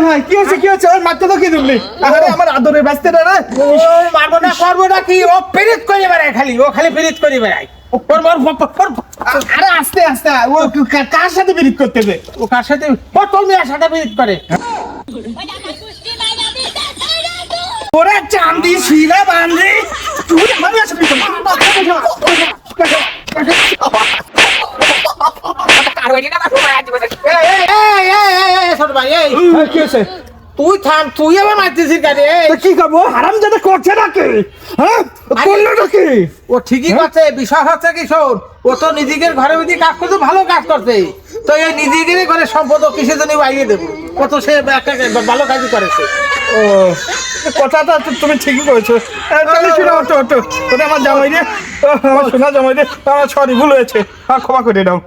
ভাই কি হচ্ছে ওর মারতে তো কি দিবলি আমার আদরে ব্যস্ত রে মারবো না করবো না কি ও পিরিত করে বেড়ায় খালি ও খালি পিরিত করে বেড়ায় আরে আস্তে আস্তে ও কার সাথে বিরিত করতে হবে ও কার সাথে ও তোর মেয়ের সাথে পিরিত করে ওরে চান্দি শিলা বান্ধি তুই আমি আসবি ছোট ভাই এই কি হচ্ছে তুই থাম তুই আবার মারতেছিস গাড়ি কি করবো হারাম যাতে করছে নাকি হ্যাঁ করলো নাকি ও ঠিকই করছে বিষয় হচ্ছে কি শোন ও তো নিজেদের ঘরে মধ্যে কাজ করতে ভালো কাজ করছে তো এই নিজেদের ঘরে সম্পদ ও কিসের জন্য বাইরে দেবো ও তো সে একটা ভালো কাজই করেছে ও কথাটা তো তুমি ঠিকই করেছো তাহলে শোনা ওটো ওটা আমার জামাই রে আমার সোনা জামাই রে আমার সরি ভুল হয়েছে আর ক্ষমা করে দাও